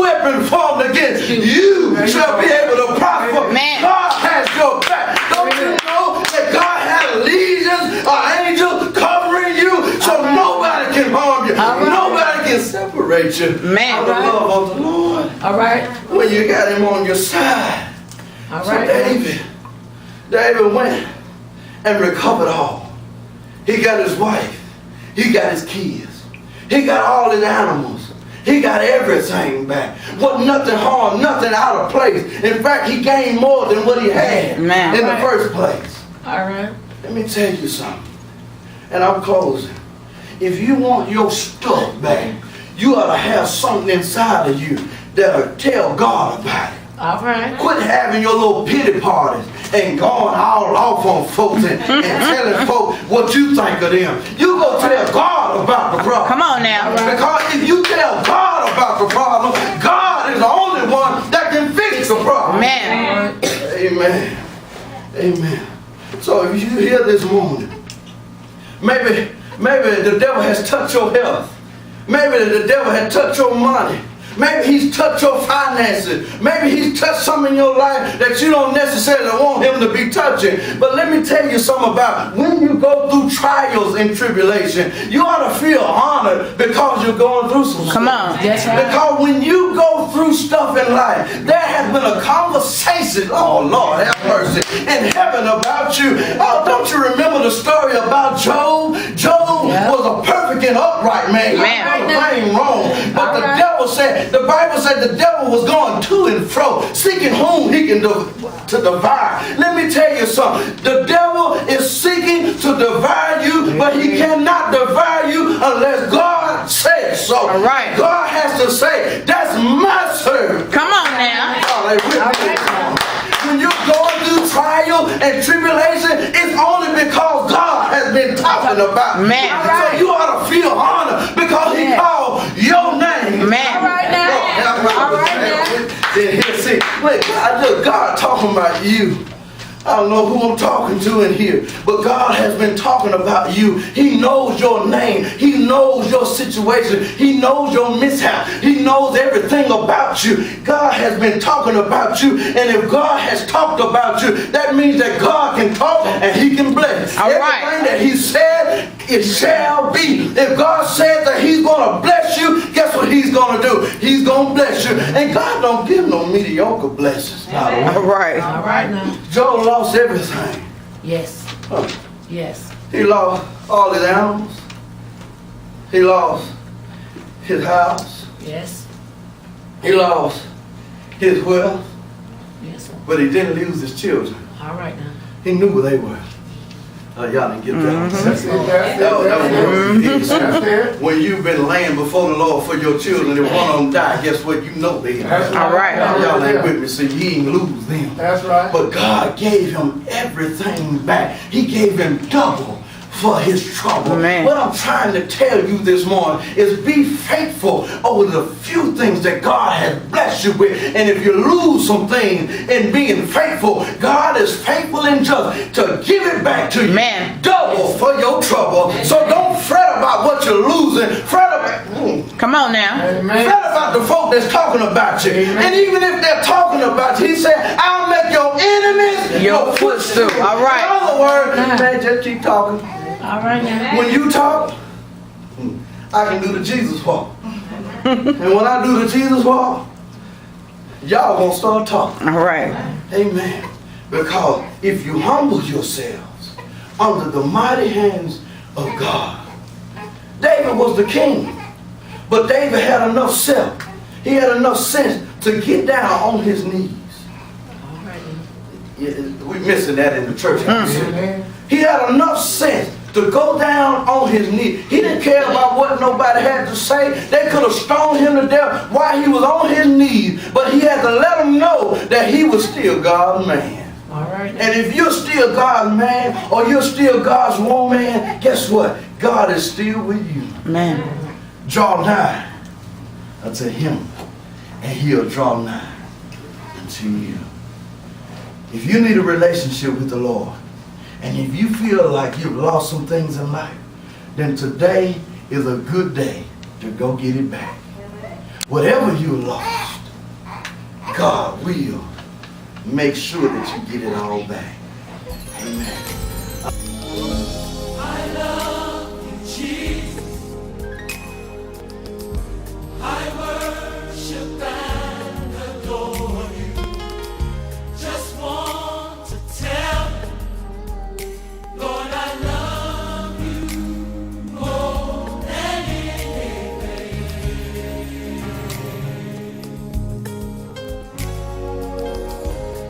weapon formed against you shall be able to prosper. Man. God has your back. Don't you know that God has legions of angels covering you so nobody can harm you? Nobody can separate you Man. from the love of the Lord. All right. When you got him on your side. All So right. David went and recovered all. He got his wife. He got his kids. He got all his animals. He got everything back. Wasn't nothing harmed, nothing out of place. In fact, he gained more than what he had in the first place. All right. Let me tell you something. And I'm closing. If you want your stuff back, you ought to have something inside of you that'll tell God about it. All right. Quit having your little pity parties and going all off on folks and telling folks what you think of them. You go tell God about the problem. Come on now. Because if you tell God about the problem, God is the only one that can fix the problem. Man. Amen. Amen. So if you hear this morning, maybe the devil has touched your health. Maybe the devil has touched your money. Maybe he's touched your finances. Maybe he's touched something in your life that you don't necessarily want him to be touching. But let me tell you something about when you go through trials and tribulation, you ought to feel honored because you're going through some stuff. Come on. That's right. Because when you go through stuff in life, there has been a conversation, oh Lord have mercy, in heaven about you. Oh, don't you remember the story about Job? Job was a perfect and upright man. He Man. did nothing wrong. But the devil said, the Bible said the devil was going to and fro, seeking whom he can to devour. Let me tell you something. The devil is seeking to devour you, but he cannot devour you unless God says so. All right. God has to say, that's my servant. Come on now. When you're going through trial and tribulation, it's only because God has been talking about you. Man. So you ought to feel honored because he called your name. Man. All right now. All right now. Then here, see, look, God talking about you. I don't know who I'm talking to in here, but God has been talking about you. He knows your name. He knows your situation. He knows your mishap. He knows everything about you. God has been talking about you, and if God has talked about you, that means that God can talk and he can bless. All Everything right. that he said, it shall be. If God said that he's going to bless you, guess what he's going to do? He's going to bless you. And God don't give no mediocre blessings. All right. All right now. Job lost everything. Yes. Huh. Yes. He lost all his animals. He lost his house. Yes. He lost his wealth. Yes, sir. But he didn't lose his children. All right now. He knew where they were. Y'all didn't get that. When you've been laying before the Lord for your children and one of them die, guess what? You know they ain't. All right. Y'all ain't with me, so he ain't lose them. That's right. But God gave him everything back. He gave him double for his trouble. Man. What I'm trying to tell you this morning is be faithful over the few things that God has blessed you with. And if you lose some things in being faithful, God is faithful and just to give it back to you. Man. Double for your trouble. So don't fret about what you're losing. Fret about, Come on now. Amen. fret about the folk that's talking about you. And even if they're talking about you, he said, I'll make your enemies Your footstool. All In right. other words, man, just keep talking. All right now. When you talk, I can do the Jesus walk. And when I do the Jesus walk, y'all gonna start talking. All right. Amen. Because if you humble yourselves under the mighty hands of God. David was the king, but David had enough self. He had enough sense to get down on his knees. All right now. Yeah, we missing that in the church. He had enough sense to go down on his knees. He didn't care about what nobody had to say. They could have stoned him to death while he was on his knees, but he had to let them know that he was still God's man. All right now. And if you're still God's man or you're still God's woman, guess what? God is still with you. Man. Draw nigh unto him, and he'll draw nigh unto you. If you need a relationship with the Lord, and if you feel like you've lost some things in life, then today is a good day to go get it back. Whatever you lost, God will make sure that you get it all back. Amen.